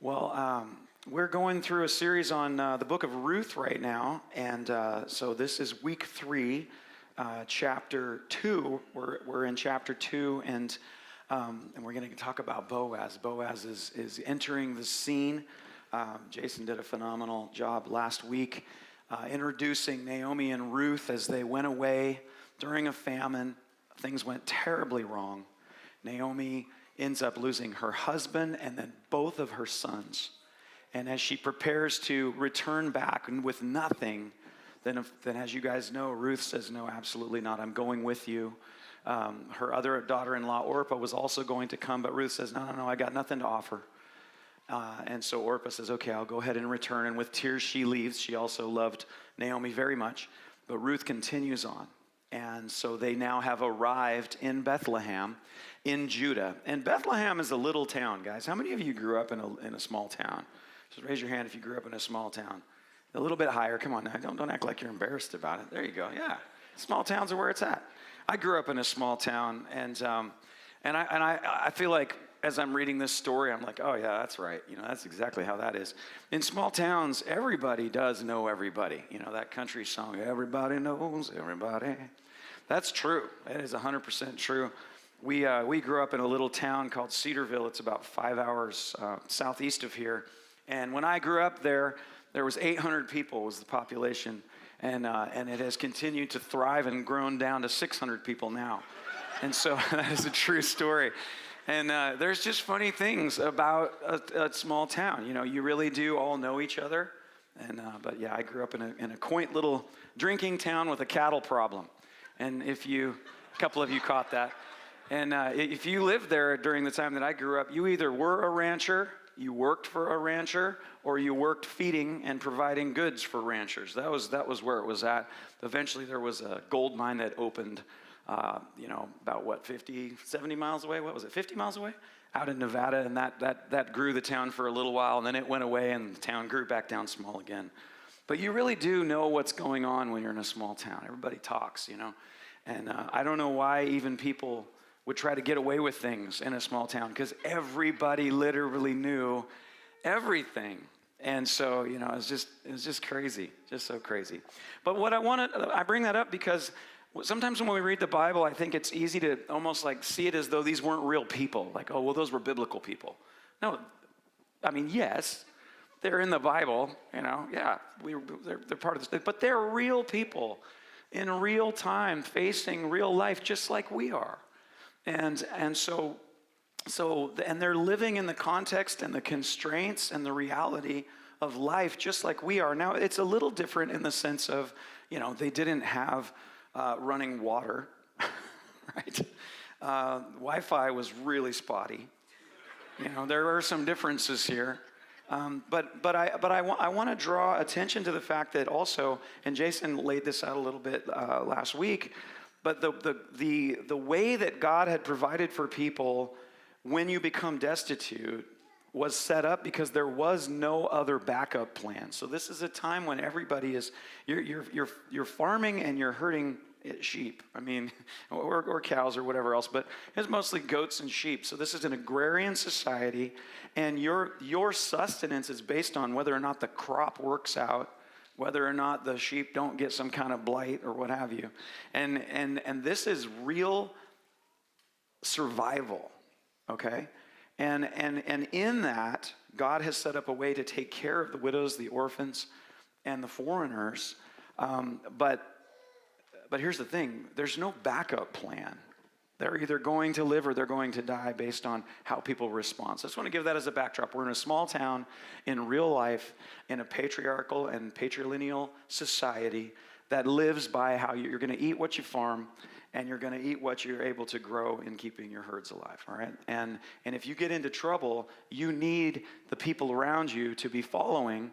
We're going through a series on the book of Ruth right now, and so this is week 3, chapter 2. We're in chapter 2, and we're going to talk about Boaz. Boaz is entering the scene. Jason did a phenomenal job last week introducing Naomi and Ruth as they went away during a famine. Things went terribly wrong. Naomi ends up losing her husband and then both of her sons. And as she prepares to return back and with nothing, then as you guys know, Ruth says, no, absolutely not. I'm going with you. Her other daughter-in-law, Orpah, was also going to come, but Ruth says, no, I got nothing to offer. And so Orpah says, okay, I'll go ahead and return. And with tears, she leaves. She also loved Naomi very much. But Ruth continues on. And so they now have arrived in Bethlehem in Judah. And Bethlehem is a little town, guys. How many of you grew up in a small town? Just raise your hand if you grew up in a small town. A little bit higher. Come on now. Don't act like you're embarrassed about it. There you go. Yeah. Small towns are where it's at. I grew up in a small town, and I feel like as I'm reading this story, I'm like, oh yeah, that's right. That's exactly how that is. In small towns, everybody does know everybody. That country song, everybody knows everybody. That's true. That is 100% true. We grew up in a little town called Cedarville. It's about 5 hours southeast of here. And when I grew up there was 800 people was the population. And it has continued to thrive and grown down to 600 people now. And so that is a true story. And there's just funny things about a small town. You really do all know each other. But yeah, I grew up in a quaint little drinking town with a cattle problem. And a couple of you caught that. And if you lived there during the time that I grew up, you either were a rancher, you worked for a rancher, or you worked feeding and providing goods for ranchers. That was where it was at. Eventually there was a gold mine that opened, about 50, 70 miles away? What was it, 50 miles away? Out in Nevada, and that grew the town for a little while, and then it went away and the town grew back down small again. But you really do know what's going on when you're in a small town. Everybody talks, And I don't know why even people would try to get away with things in a small town, because everybody literally knew everything. And so, it was just crazy, just so crazy. But I bring that up because sometimes when we read the Bible, I think it's easy to almost like see it as though these weren't real people. Like, oh, well, those were biblical people. No, I mean, yes, they're in the Bible, yeah, they're part of this, but they're real people in real time facing real life just like we are. And so they're living in the context and the constraints and the reality of life just like we are. Now, it's a little different in the sense of, they didn't have running water, right? Wi-Fi was really spotty. There are some differences here. But I want to draw attention to the fact that also, and Jason laid this out a little bit last week, but the way that God had provided for people when you become destitute was set up because there was no other backup plan. So this is a time when everybody you're farming and you're herding sheep. I mean, or cows or whatever else, but it's mostly goats and sheep. So this is an agrarian society, and your sustenance is based on whether or not the crop works out, whether or not the sheep don't get some kind of blight or what have you. And this is real survival, okay? And in that, God has set up a way to take care of the widows, the orphans, and the foreigners. But here's the thing, there's no backup plan. They're either going to live or they're going to die based on how people respond. So I just want to give that as a backdrop. We're in a small town in real life, in a patriarchal and patrilineal society that lives by how you're going to eat what you farm, and you're going to eat what you're able to grow in keeping your herds alive, all right? And if you get into trouble, you need the people around you to be following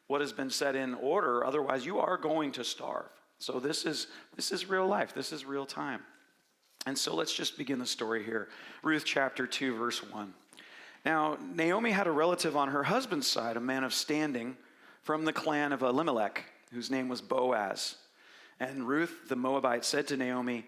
what has been set in order. Otherwise, you are going to starve. So this is real life. This is real time. And so let's just begin the story here. Ruth chapter 2, verse 1. Now, Naomi had a relative on her husband's side, a man of standing from the clan of Elimelech, whose name was Boaz. And Ruth the Moabite said to Naomi,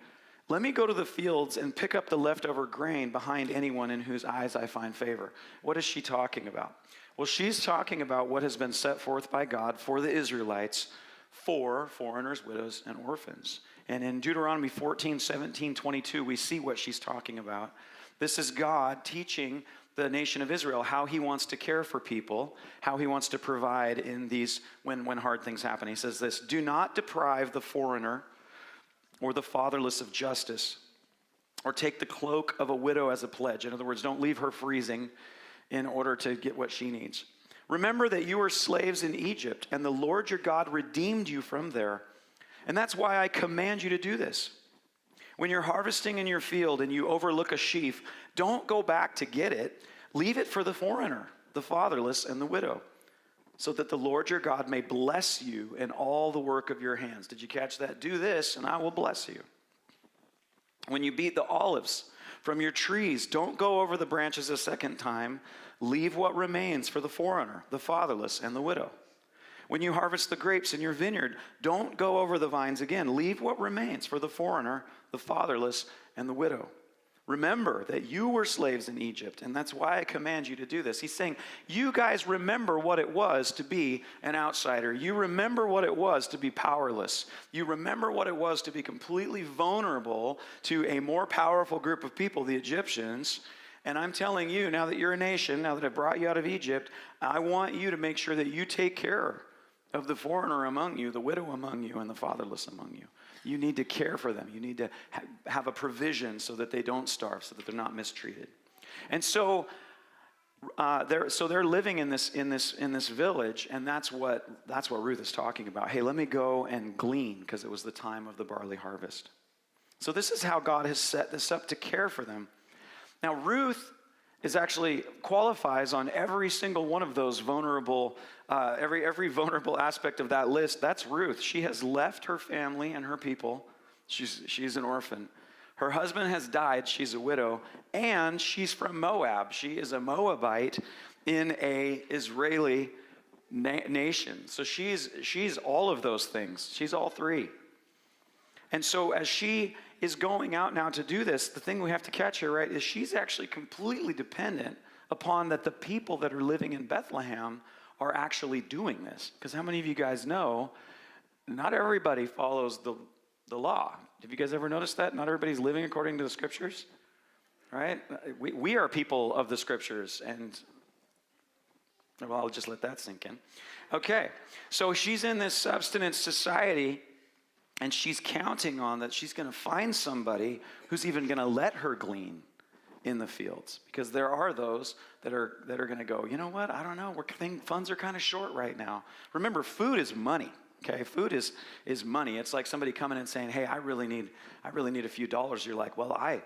Let me go to the fields and pick up the leftover grain behind anyone in whose eyes I find favor. What is she talking about? Well, she's talking about what has been set forth by God for the Israelites, for foreigners, widows, and orphans. And in Deuteronomy 14, 17, 22, we see what she's talking about. This is God teaching the nation of Israel how he wants to care for people, how he wants to provide in these when hard things happen. He says this, do not deprive the foreigner or the fatherless of justice, or take the cloak of a widow as a pledge. In other words, don't leave her freezing in order to get what she needs. Remember that you were slaves in Egypt, and the Lord your God redeemed you from there. And that's why I command you to do this. When you're harvesting in your field and you overlook a sheaf, don't go back to get it. Leave it for the foreigner, the fatherless, and the widow, so that the Lord your God may bless you in all the work of your hands. Did you catch that? Do this, and I will bless you. When you beat the olives from your trees, don't go over the branches a second time. Leave what remains for the foreigner, the fatherless, and the widow. When you harvest the grapes in your vineyard, don't go over the vines again. Leave what remains for the foreigner, the fatherless, and the widow. Remember that you were slaves in Egypt, and that's why I command you to do this. He's saying, you guys remember what it was to be an outsider. You remember what it was to be powerless. You remember what it was to be completely vulnerable to a more powerful group of people, the Egyptians. And I'm telling you, now that you're a nation, now that I brought you out of Egypt, I want you to make sure that you take care of the foreigner among you, the widow among you, and the fatherless among you. You need to care for them. You need to have a provision so that they don't starve, so that they're not mistreated. And so they're living in this village, and that's what Ruth is talking about. Hey, let me go and glean, because it was the time of the barley harvest. So this is how God has set this up to care for them. Now Ruth is actually qualifies on every single one of those vulnerable, every vulnerable aspect of that list. That's Ruth. She has left her family and her people. She's an orphan. Her husband has died. She's a widow, and she's from Moab. She is a Moabite in a Israeli nation. So she's all of those things. She's all three. And so as she is going out now to do this, the thing we have to catch here, right, is she's actually completely dependent upon that the people that are living in Bethlehem are actually doing this. Because how many of you guys know, not everybody follows the law. Have you guys ever noticed that? Not everybody's living according to the scriptures, right? We are people of the scriptures, and well, I'll just let that sink in. Okay, so she's in this subsistence society, and she's counting on that she's going to find somebody who's even going to let her glean in the fields. Because there are those that are going to go, you know what, I don't know, funds are kind of short right now. Remember, food is money, okay? Food is money. It's like somebody coming and saying, hey, I really need a few dollars. You're like, well, I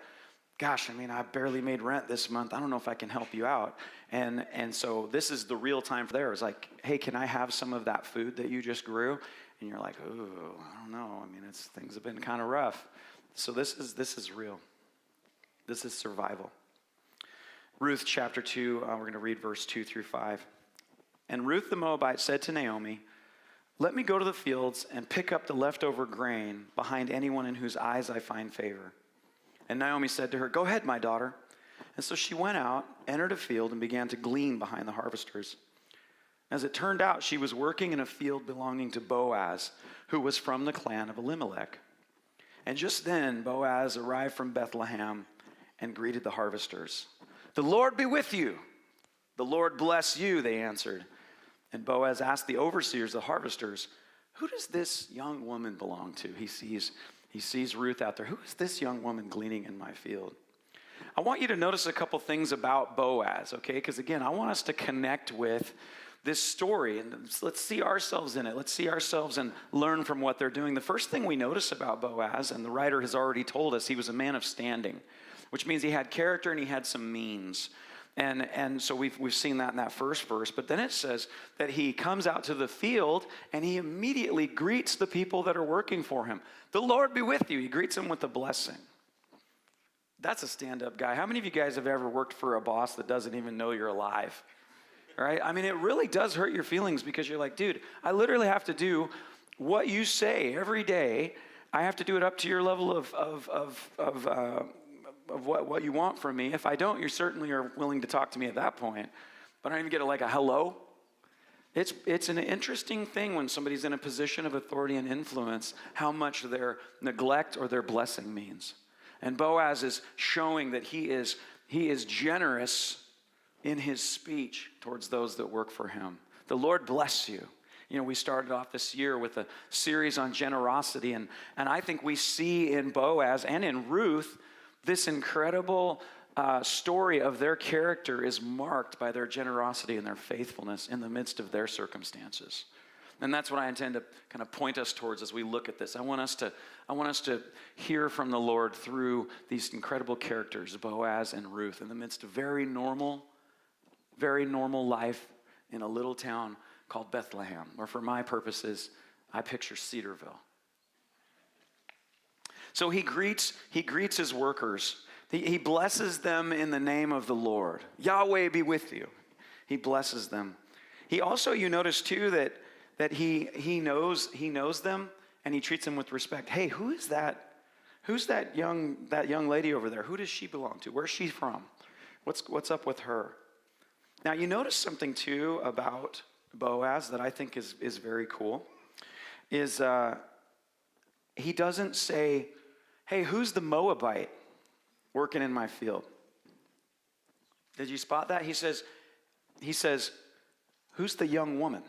barely made rent this month. I don't know if I can help you out. And so this is the real time for there. It's like, hey, can I have some of that food that you just grew? And you're like, ooh, I don't know. I mean, things have been kind of rough. So this is real. This is survival. Ruth chapter 2, we're going to read verse 2 through 5. And Ruth the Moabite said to Naomi, let me go to the fields and pick up the leftover grain behind anyone in whose eyes I find favor. And Naomi said to her, go ahead, my daughter. And so she went out, entered a field, and began to glean behind the harvesters. As it turned out, she was working in a field belonging to Boaz, who was from the clan of Elimelech. And just then, Boaz arrived from Bethlehem and greeted the harvesters. The Lord be with you. The Lord bless you, they answered. And Boaz asked the overseers, the harvesters, who does this young woman belong to? He sees Ruth out there. Who is this young woman gleaning in my field? I want you to notice a couple things about Boaz, okay? Because again, I want us to connect with this story, and let's see ourselves in it. Let's see ourselves and learn from what they're doing. The first thing we notice about Boaz, and the writer has already told us, he was a man of standing, which means he had character and he had some means. And so we've seen that in that first verse. But then it says that he comes out to the field and he immediately greets the people that are working for him. The Lord be with you. He greets them with a blessing. That's a stand-up guy. How many of you guys have ever worked for a boss that doesn't even know you're alive? Right? I mean, it really does hurt your feelings because you're like, dude, I literally have to do what you say every day I have to do it up to your level of what you want from me. If I don't, you certainly are willing to talk to me at that point. But I don't even get a hello. It's an interesting thing when somebody's in a position of authority and influence, how much their neglect or their blessing means. And Boaz is showing that he is generous in his speech towards those that work for him. The Lord bless you. We started off this year with a series on generosity, and I think we see in Boaz and in Ruth this incredible story of their character is marked by their generosity and their faithfulness in the midst of their circumstances. And that's what I intend to kind of point us towards as we look at this. I want us to hear from the Lord through these incredible characters, Boaz and Ruth, in the midst of very normal life in a little town called Bethlehem, or for my purposes, I picture Cedarville. So he greets his workers. He blesses them in the name of the Lord. Yahweh be with you. He blesses them. He also, you notice too, that he knows them, and he treats them with respect. Hey, who is that? Who's that young lady over there? Who does she belong to? Where's she from? What's up with her? Now you notice something too about Boaz that I think is very cool. Is he doesn't say, hey, who's the Moabite working in my field? Did you spot that? He says, who's the young woman?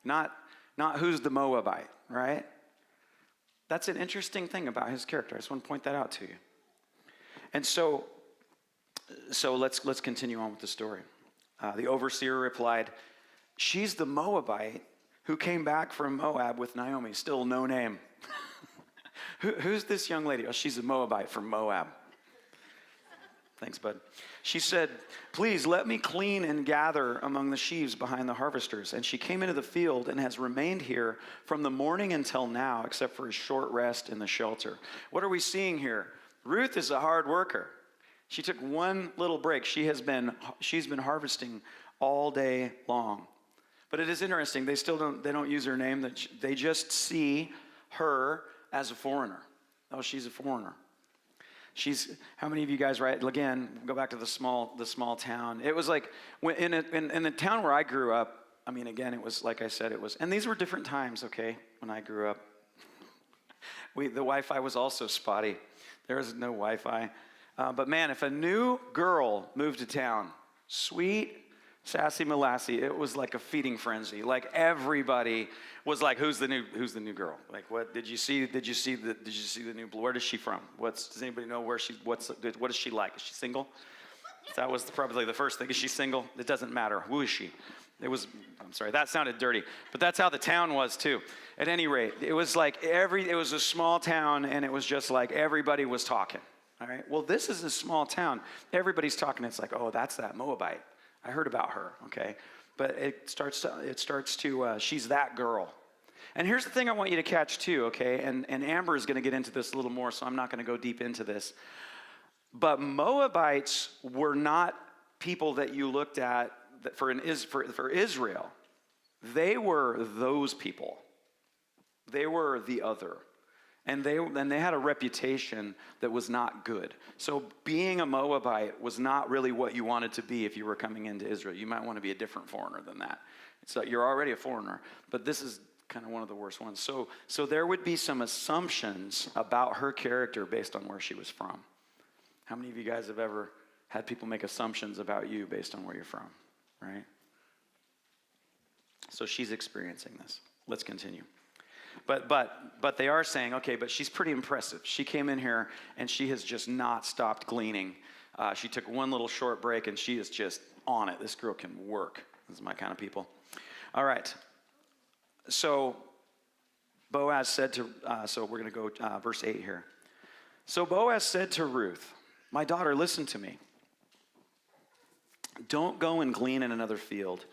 Not who's the Moabite, right? That's an interesting thing about his character. I just want to point that out to you. And so let's continue on with the story. The overseer replied, she's the Moabite who came back from Moab with Naomi. Still no name. Who's this young lady? Oh, she's a Moabite from Moab. Thanks, bud. She said, please let me clean and gather among the sheaves behind the harvesters. And she came into the field and has remained here from the morning until now, except for a short rest in the shelter. What are we seeing here? Ruth is a hard worker. She took one little break. She's been harvesting all day long. But it is interesting. They don't use her name. They just see her as a foreigner. Oh, she's a foreigner. How many of you guys, right? Again, go back to the small town. It was like in the town where I grew up. I mean, again, it was like I said, and these were different times. Okay, when I grew up, the Wi-Fi was also spotty. There was no Wi-Fi, but man, if a new girl moved to town, sweet, sassy Molassy, it was like a feeding frenzy. Like everybody was like, "Who's the new girl? Like, what did you see? Did you see the new? Where is she from? Does anybody know what is she like? Is she single?" That was probably the first thing. Is she single? It doesn't matter. Who is she? I'm sorry, that sounded dirty, but that's how the town was too. At any rate, it was like it was a small town, and it was just like everybody was talking. All right. Well, this is a small town. Everybody's talking. It's like, oh, that's that Moabite. I heard about her, okay? But it starts to she's that girl. And here's the thing I want you to catch too, okay? And Amber is going to get into this a little more, so I'm not going to go deep into this. But Moabites were not people that you looked at for Israel. They were those people. They were the other. And they had a reputation that was not good. So being a Moabite was not really what you wanted to be if you were coming into Israel. You might want to be a different foreigner than that. So you're already a foreigner, but this is kind of one of the worst ones. So there would be some assumptions about her character based on where she was from. How many of you guys have ever had people make assumptions about you based on where you're from, right? So she's experiencing this. Let's continue. But they are saying, okay, but she's pretty impressive. She came in here and she has just not stopped gleaning. She took one little short break and she is just on it. This girl can work. This is my kind of people. All right. So Boaz said to, so we're going to go verse 8 here. So Boaz said to Ruth, my daughter, listen to me. Don't go and glean in another field,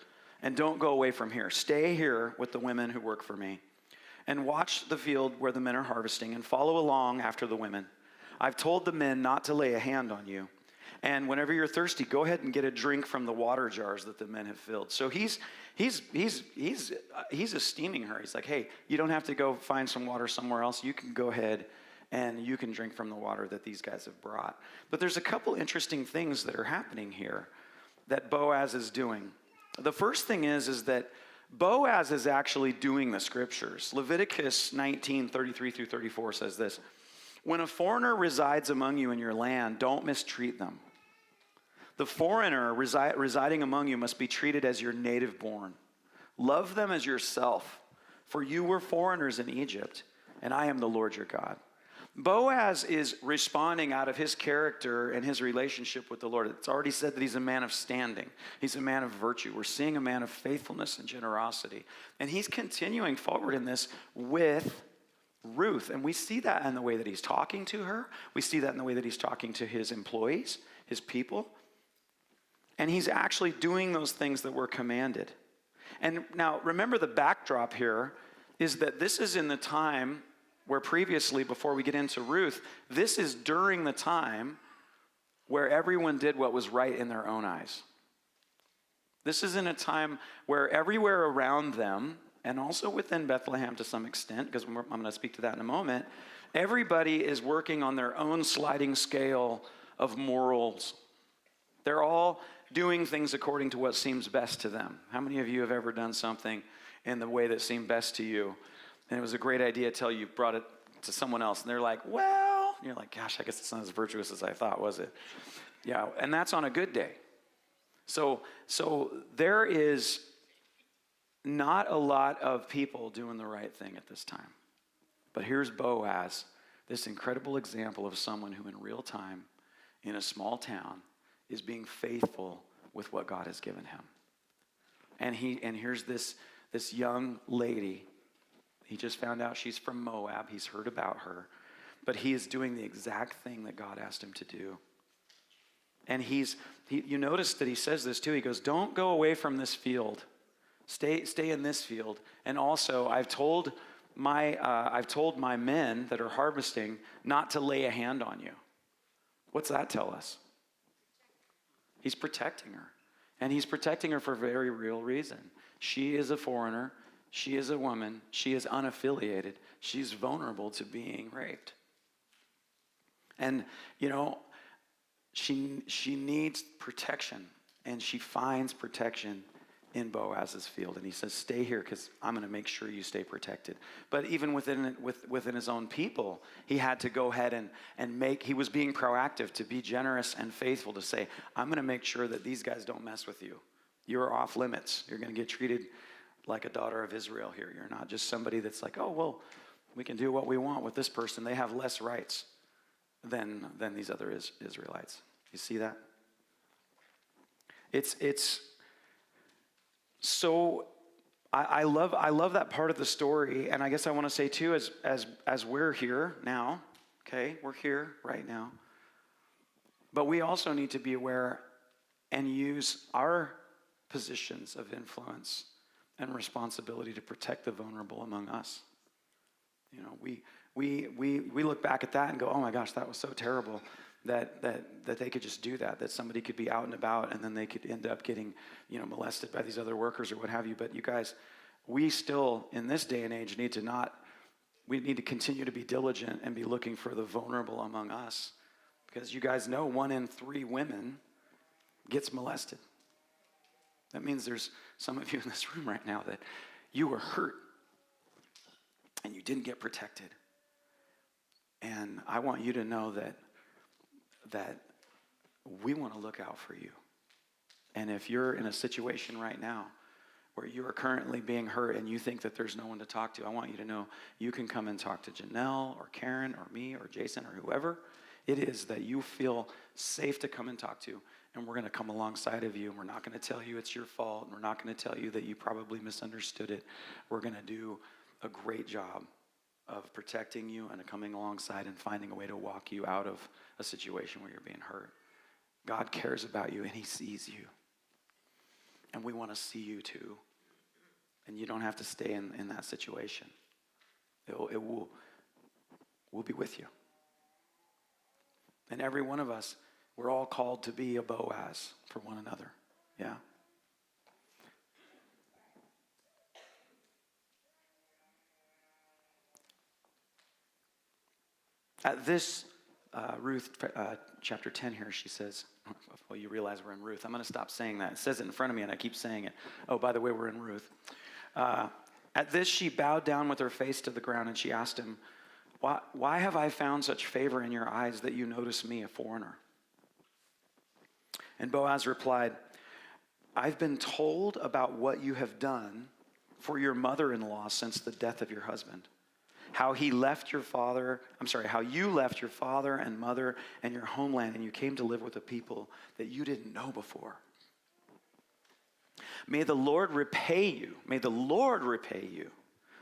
and don't go away from here. Stay here with the women who work for me, and watch the field where the men are harvesting, and follow along after the women. I've told the men not to lay a hand on you. And whenever you're thirsty, go ahead and get a drink from the water jars that the men have filled. So he's esteeming her. He's like, hey, you don't have to go find some water somewhere else. You can go ahead and you can drink from the water that these guys have brought. But there's a couple interesting things that are happening here that Boaz is doing. The first thing is that Boaz is actually doing the scriptures. Leviticus 19:33 through 34 says this: when a foreigner resides among you in your land, don't mistreat them. The foreigner residing among you must be treated as your native born. Love them as yourself, for you were foreigners in Egypt, and I am the Lord your God. Boaz is responding out of his character and his relationship with the Lord. It's already said that he's a man of standing. He's a man of virtue. We're seeing a man of faithfulness and generosity. And he's continuing forward in this with Ruth. And we see that in the way that he's talking to her. We see that in the way that he's talking to his employees, his people. And he's actually doing those things that were commanded. And now remember, the backdrop here is that this is in the time where previously, before we get into Ruth, this is during the time where everyone did what was right in their own eyes. This is in a time where everywhere around them, and also within Bethlehem to some extent, because I'm going to speak to that in a moment, everybody is working on their own sliding scale of morals. They're all doing things according to what seems best to them. How many of you have ever done something in the way that seemed best to you? And it was a great idea until you brought it to someone else. And they're like, well, and you're like, gosh, I guess it's not as virtuous as I thought, was it? Yeah, and that's on a good day. So there is not a lot of people doing the right thing at this time. But here's Boaz, this incredible example of someone who in real time, in a small town, is being faithful with what God has given him. And here's this young lady. He just found out she's from Moab. He's heard about her. But he is doing the exact thing that God asked him to do. And you notice that he says this too. He goes, don't go away from this field. Stay in this field. And also, I've told my men that are harvesting not to lay a hand on you. What's that tell us? He's protecting her. And he's protecting her for a very real reason. She is a foreigner. She is a woman. She is unaffiliated. She's vulnerable to being raped. And, she needs protection. And she finds protection in Boaz's field. And he says, stay here because I'm going to make sure you stay protected. But even within his own people, he had to go ahead he was being proactive to be generous and faithful to say, I'm going to make sure that these guys don't mess with you. You're off limits. You're going to get treated like a daughter of Israel here. You're not just somebody that's like, oh, well, we can do what we want with this person. They have less rights than these other Israelites. You see that? It's so I love that part of the story. And I guess I want to say too, as we're here now, okay, we're here right now. But we also need to be aware and use our positions of influence and responsibility to protect the vulnerable among us. We look back at that and go, oh my gosh, that was so terrible that they could just do that somebody could be out and about and then they could end up getting, molested by these other workers or what have you. But you guys, we still in this day and age need to continue to be diligent and be looking for the vulnerable among us, because you guys know 1 in 3 women gets molested. That means there's some of you in this room right now that you were hurt and you didn't get protected. And I want you to know that we want to look out for you. And if you're in a situation right now where you are currently being hurt and you think that there's no one to talk to, I want you to know you can come and talk to Janelle or Karen or me or Jason or whoever it is that you feel safe to come and talk to. And we're going to come alongside of you, and we're not going to tell you it's your fault, and we're not going to tell you that you probably misunderstood it. We're going to do a great job of protecting you and coming alongside and finding a way to walk you out of a situation where you're being hurt. God cares about you, and he sees you. And we want to see you too. And you don't have to stay in that situation. We'll be with you. And every one of us We're all called to be a Boaz for one another. Yeah. At this, Ruth chapter 10 here, she says, well, you realize we're in Ruth. I'm going to stop saying that. It says it in front of me, and I keep saying it. Oh, by the way, we're in Ruth. At this, she bowed down with her face to the ground, and she asked him, why have I found such favor in your eyes that you notice me, a foreigner? And Boaz replied, I've been told about what you have done for your mother-in-law since the death of your husband. How you left your father and mother and your homeland, and you came to live with a people that you didn't know before. May the Lord repay you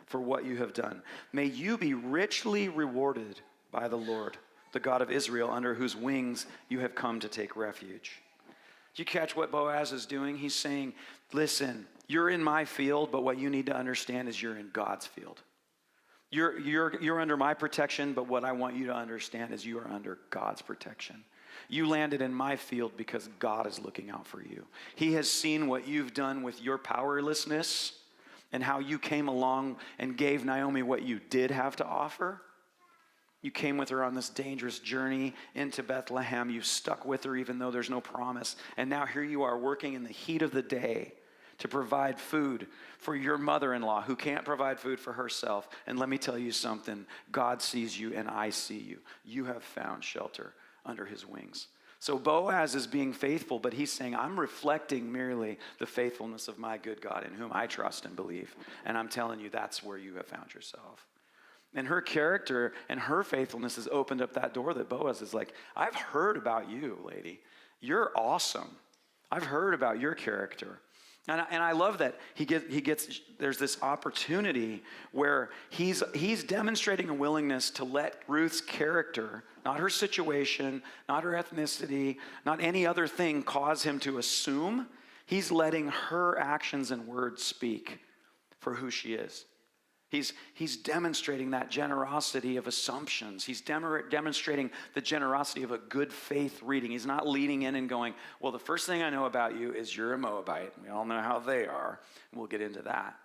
for what you have done. May you be richly rewarded by the Lord, the God of Israel, under whose wings you have come to take refuge. Do you catch what Boaz is doing? He's saying, listen, you're in my field, but what you need to understand is you're in God's field. You're under my protection, but what I want you to understand is you are under God's protection. You landed in my field because God is looking out for you. He has seen what you've done with your powerlessness and how you came along and gave Naomi what you did have to offer. You came with her on this dangerous journey into Bethlehem. You stuck with her even though there's no promise. And now here you are working in the heat of the day to provide food for your mother-in-law who can't provide food for herself. And let me tell you something. God sees you and I see you. You have found shelter under his wings. So Boaz is being faithful, but he's saying, I'm reflecting merely the faithfulness of my good God in whom I trust and believe. And I'm telling you, that's where you have found yourself. And her character and her faithfulness has opened up that door that Boaz is like, I've heard about you, lady. You're awesome. I've heard about your character. And I love that he gets there's this opportunity where he's demonstrating a willingness to let Ruth's character, not her situation, not her ethnicity, not any other thing cause him to assume. He's letting her actions and words speak for who she is. He's demonstrating that generosity of assumptions. He's demonstrating the generosity of a good faith reading. He's not leading in and going, well, the first thing I know about you is you're a Moabite. We all know how they are. And we'll get into that.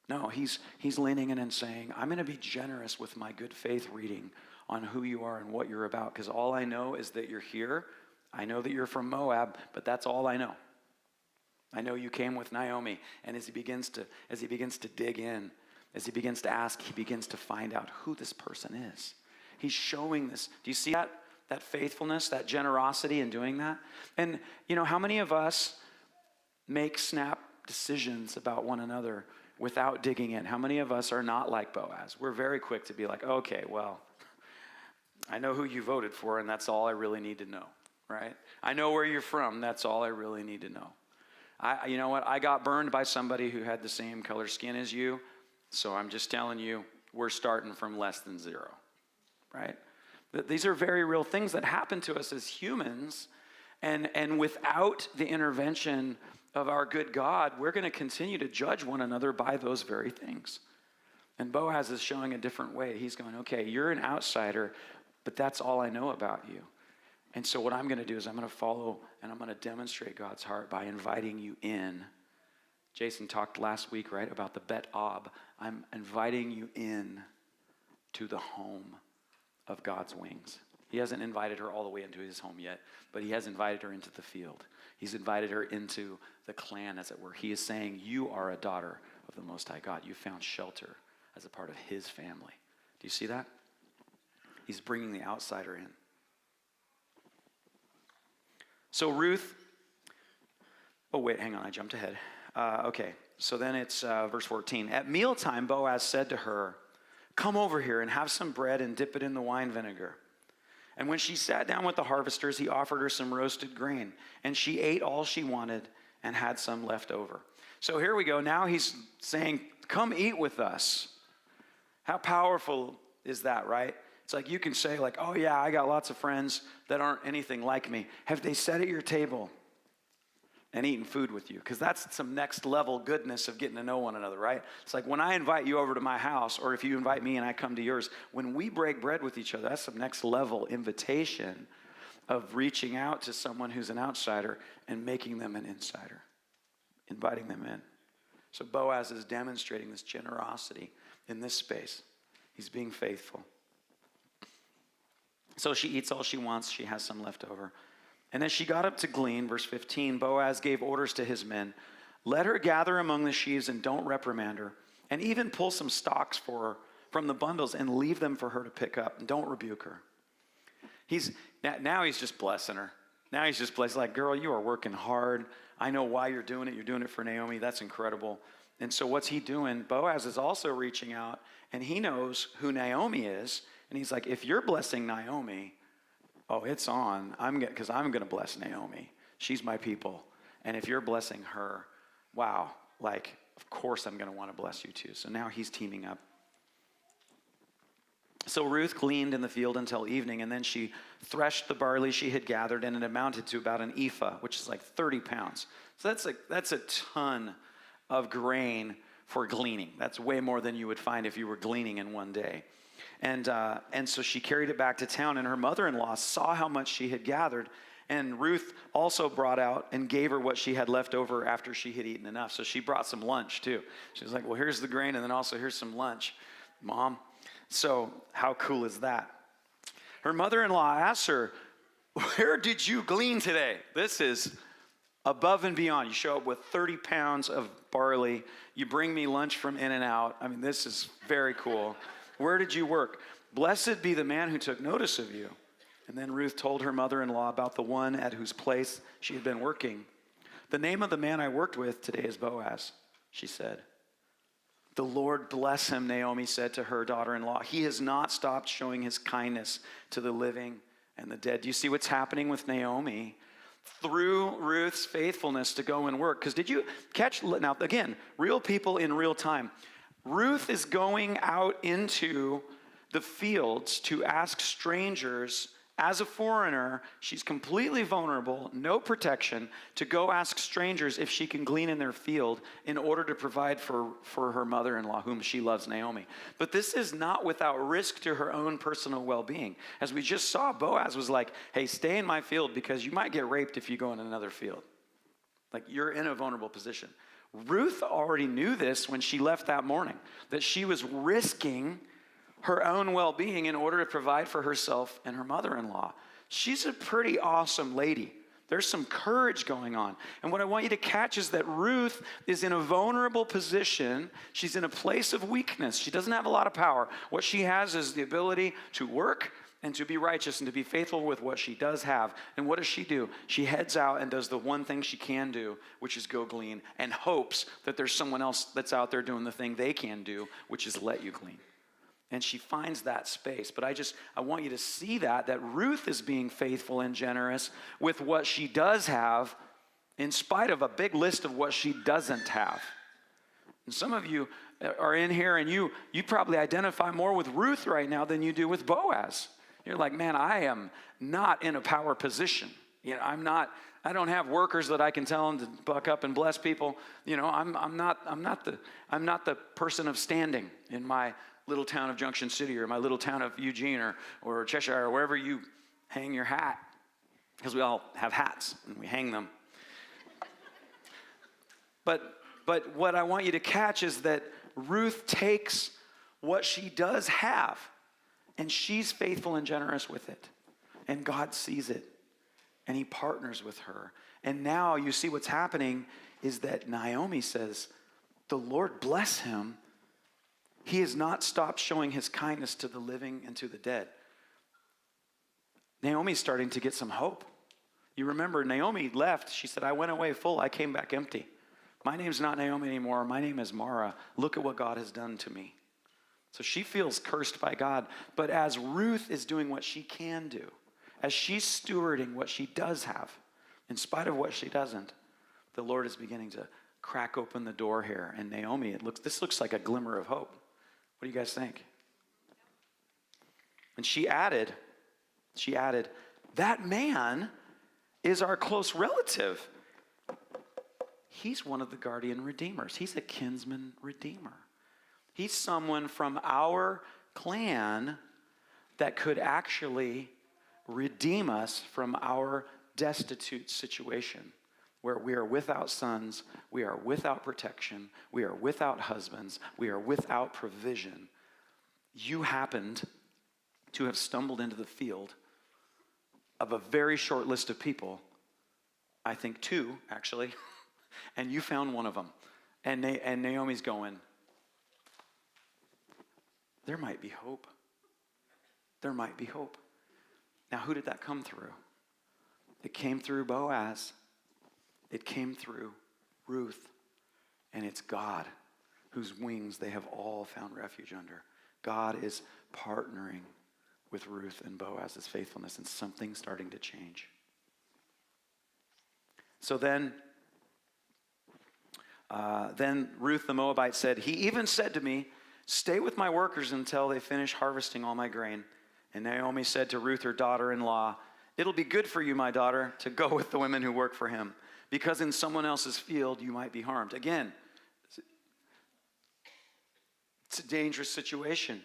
No, he's leaning in and saying, I'm going to be generous with my good faith reading on who you are and what you're about. Because all I know is that you're here. I know that you're from Moab, but that's all I know. I know you came with Naomi, and as he begins to dig in, as he begins to ask, he begins to find out who this person is. He's showing this. Do you see that faithfulness, that generosity in doing that? And you know, how many of us make snap decisions about one another without digging in? How many of us are not like Boaz? We're very quick to be like, okay, well, I know who you voted for, and that's all I really need to know, right? I know where you're from. That's all I really need to know. You know what? I got burned by somebody who had the same color skin as you, so I'm just telling you, we're starting from less than zero, right? These are very real things that happen to us as humans, and without the intervention of our good God, we're going to continue to judge one another by those very things. And Boaz is showing a different way. He's going, okay, you're an outsider, but that's all I know about you. And so what I'm going to do is I'm going to follow and I'm going to demonstrate God's heart by inviting you in. Jason talked last week, right, about the Bet Ob. I'm inviting you in to the home of God's wings. He hasn't invited her all the way into his home yet, but he has invited her into the field. He's invited her into the clan, as it were. He is saying, you are a daughter of the Most High God. You found shelter as a part of his family. Do you see that? He's bringing the outsider in. So Ruth, oh wait, hang on, I jumped ahead. Okay, so then it's verse 14. At mealtime, Boaz said to her, come over here and have some bread and dip it in the wine vinegar. And when she sat down with the harvesters, he offered her some roasted grain. And she ate all she wanted and had some left over. So here we go. Now he's saying, come eat with us. How powerful is that, right? It's like you can say like, oh yeah, I got lots of friends that aren't anything like me. Have they sat at your table and eaten food with you? Because that's some next level goodness of getting to know one another, right? It's like when I invite you over to my house, or if you invite me and I come to yours, when we break bread with each other, that's some next level invitation of reaching out to someone who's an outsider and making them an insider, inviting them in. So Boaz is demonstrating this generosity in this space. He's being faithful. So she eats all she wants. She has some left over. And as she got up to glean, verse 15, Boaz gave orders to his men, let her gather among the sheaves and don't reprimand her, and even pull some stalks for her from the bundles and leave them for her to pick up, and don't rebuke her. Now he's just blessing her. Now he's just blessing, like, girl, you are working hard. I know why you're doing it. You're doing it for Naomi. That's incredible. And so what's he doing? Boaz is also reaching out, and he knows who Naomi is. And he's like, if you're blessing Naomi, oh, it's on. Because I'm going to bless Naomi. She's my people. And if you're blessing her, wow, like, of course I'm going to want to bless you too. So now he's teaming up. So Ruth gleaned in the field until evening, and then she threshed the barley she had gathered, and it amounted to about an ephah, which is like 30 pounds. So that's a ton of grain for gleaning. That's way more than you would find if you were gleaning in one day. And so she carried it back to town, and her mother-in-law saw how much she had gathered, and Ruth also brought out and gave her what she had left over after she had eaten enough. So she brought some lunch too. She was like, well, here's the grain, and then also here's some lunch, Mom. So how cool is that? Her mother-in-law asked her, where did you glean today? This is above and beyond. You show up with 30 pounds of barley. You bring me lunch from In-N-Out. I mean, this is very cool. Where did you work? Blessed be the man who took notice of you. And then Ruth told her mother-in-law about the one at whose place she had been working. The name of the man I worked with today is Boaz, she said. The Lord bless him, Naomi said to her daughter-in-law. He has not stopped showing his kindness to the living and the dead. Do you see what's happening with Naomi? Through Ruth's faithfulness to go and work. Because did you catch, now again, real people in real time. Ruth is going out into the fields to ask strangers. As a foreigner, she's completely vulnerable, no protection, to go ask strangers if she can glean in their field in order to provide for her mother-in-law, whom she loves, Naomi. But this is not without risk to her own personal well-being. As we just saw, Boaz was like, hey, stay in my field because you might get raped if you go in another field. Like, you're in a vulnerable position. Ruth already knew this when she left that morning, that she was risking her own well-being in order to provide for herself and her mother-in-law. She's a pretty awesome lady. There's some courage going on. And what I want you to catch is that Ruth is in a vulnerable position. She's in a place of weakness. She doesn't have a lot of power. What she has is the ability to work and to be righteous and to be faithful with what she does have. And what does she do? She heads out and does the one thing she can do, which is go glean, and hopes that there's someone else that's out there doing the thing they can do, which is let you glean. And she finds that space. But I want you to see that Ruth is being faithful and generous with what she does have in spite of a big list of what she doesn't have. And some of you are in here and you probably identify more with Ruth right now than you do with Boaz. You're like, man, I am not in a power position. You know, I don't have workers that I can tell them to buck up and bless people. You know, I'm not the person of standing in my little town of Junction City or my little town of Eugene or Cheshire or wherever you hang your hat, because we all have hats and we hang them. But what I want you to catch is that Ruth takes what she does have and she's faithful and generous with it. And God sees it and he partners with her. And now you see what's happening is that Naomi says, the Lord bless him. He has not stopped showing his kindness to the living and to the dead. Naomi's starting to get some hope. You remember Naomi left. She said, I went away full. I came back empty. My name's not Naomi anymore. My name is Mara. Look at what God has done to me. So she feels cursed by God. But as Ruth is doing what she can do, as she's stewarding what she does have, in spite of what she doesn't, the Lord is beginning to crack open the door here. And Naomi, this looks like a glimmer of hope. What do you guys think? And she added, that man is our close relative. He's one of the guardian redeemers. He's a kinsman redeemer. He's someone from our clan that could actually redeem us from our destitute situation where we are without sons, we are without protection, we are without husbands, we are without provision. You happened to have stumbled into the field of a very short list of people, I think two, actually, and you found one of them. And Naomi's going, there might be hope. There might be hope. Now, who did that come through? It came through Boaz. It came through Ruth. And it's God, whose wings they have all found refuge under. God is partnering with Ruth and Boaz's faithfulness, and something's starting to change. So then Ruth the Moabite said, he even said to me, stay with my workers until they finish harvesting all my grain. And Naomi said to Ruth, her daughter-in-law, it'll be good for you, my daughter, to go with the women who work for him, because in someone else's field you might be harmed. Again, it's a dangerous situation.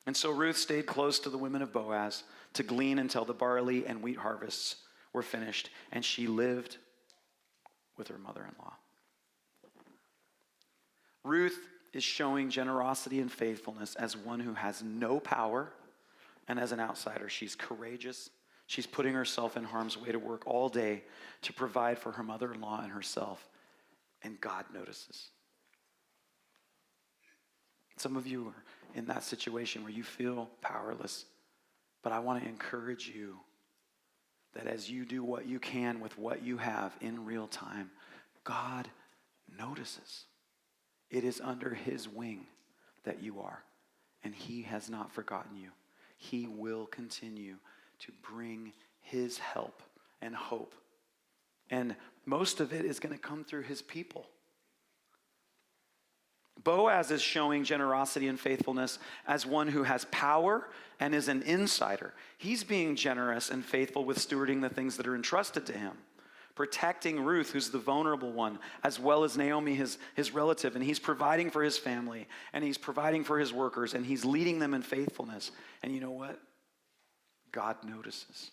And so Ruth stayed close to the women of Boaz to glean until the barley and wheat harvests were finished, and she lived with her mother-in-law. Ruth is showing generosity and faithfulness as one who has no power, and as an outsider. She's courageous. She's putting herself in harm's way to work all day to provide for her mother-in-law and herself, and God notices. Some of you are in that situation where you feel powerless, but I want to encourage you that as you do what you can with what you have in real time, God notices. It is under his wing that you are, and he has not forgotten you. He will continue to bring his help and hope, and most of it is going to come through his people. Boaz is showing generosity and faithfulness as one who has power and is an insider. He's being generous and faithful with stewarding the things that are entrusted to him, protecting Ruth, who's the vulnerable one, as well as Naomi, his relative, and he's providing for his family, and he's providing for his workers, and he's leading them in faithfulness. And you know what? God notices.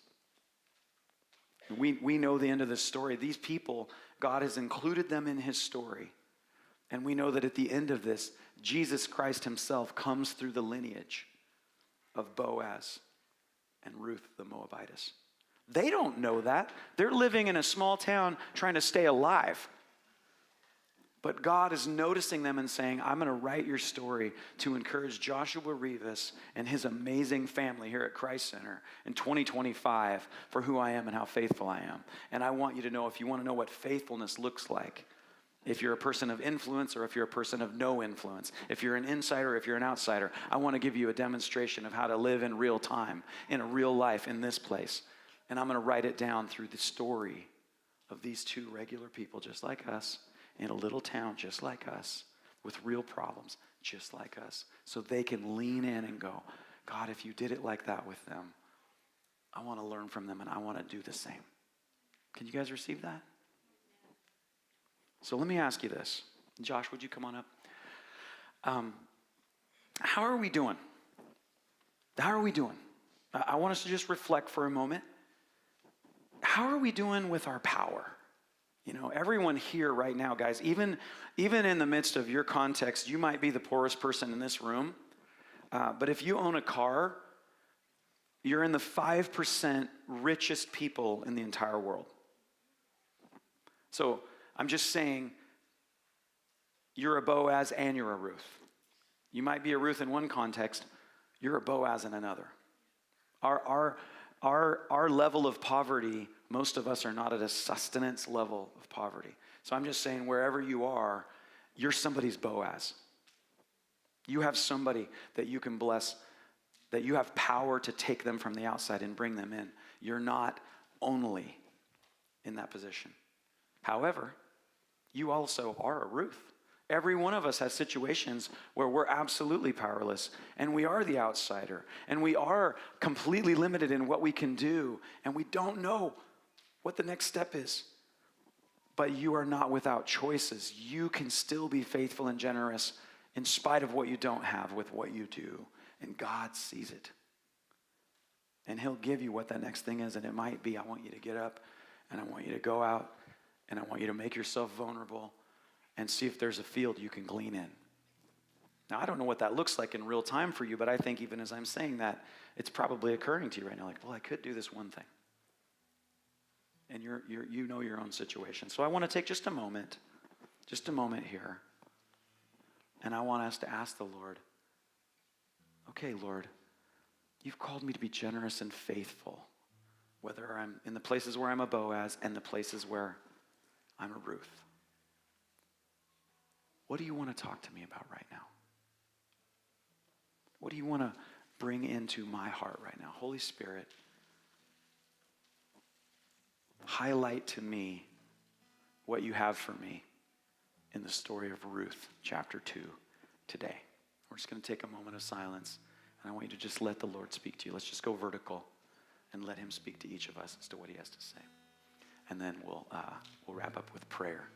We know the end of this story. These people, God has included them in his story. And we know that at the end of this, Jesus Christ himself comes through the lineage of Boaz and Ruth the Moabitess. They don't know that. They're living in a small town trying to stay alive. But God is noticing them and saying, I'm going to write your story to encourage Joshua Rivas and his amazing family here at Christ Center in 2025 for who I am and how faithful I am. And I want you to know, if you want to know what faithfulness looks like, if you're a person of influence or if you're a person of no influence, if you're an insider, if you're an outsider, I want to give you a demonstration of how to live in real time, in a real life in this place. And I'm going to write it down through the story of these two regular people just like us, in a little town just like us, with real problems just like us, so they can lean in and go, God, if you did it like that with them, I want to learn from them and I want to do the same. Can you guys receive that? So let me ask you this. Josh, would you come on up? How are we doing? How are we doing? I want us to just reflect for a moment. How are we doing with our power? You know, everyone here right now, guys, even in the midst of your context, you might be the poorest person in this room. But if you own a car, you're in the 5% richest people in the entire world. So I'm just saying, you're a Boaz and you're a Ruth. You might be a Ruth in one context, you're a Boaz in another. Our level of poverty, most of us are not at a sustenance level of poverty. So I'm just saying, wherever you are, you're somebody's Boaz. You have somebody that you can bless, that you have power to take them from the outside and bring them in. You're not only in that position. However, you also are a Ruth. Every one of us has situations where we're absolutely powerless, and we are the outsider, and we are completely limited in what we can do, and we don't know what the next step is. But you are not without choices. You can still be faithful and generous in spite of what you don't have with what you do, and God sees it. And he'll give you what that next thing is. And it might be, I want you to get up and I want you to go out and I want you to make yourself vulnerable and see if there's a field you can glean in. Now, I don't know what that looks like in real time for you, but I think even as I'm saying that, it's probably occurring to you right now, like, well, I could do this one thing. And you know your own situation. So I want to take just a moment here. And I want us to ask the Lord, okay, Lord, you've called me to be generous and faithful, whether I'm in the places where I'm a Boaz and the places where I'm a Ruth. What do you want to talk to me about right now? What do you want to bring into my heart right now? Holy Spirit, highlight to me what you have for me in the story of Ruth, chapter 2, today. We're just going to take a moment of silence, and I want you to just let the Lord speak to you. Let's just go vertical and let him speak to each of us as to what he has to say. And then we'll wrap up with prayer.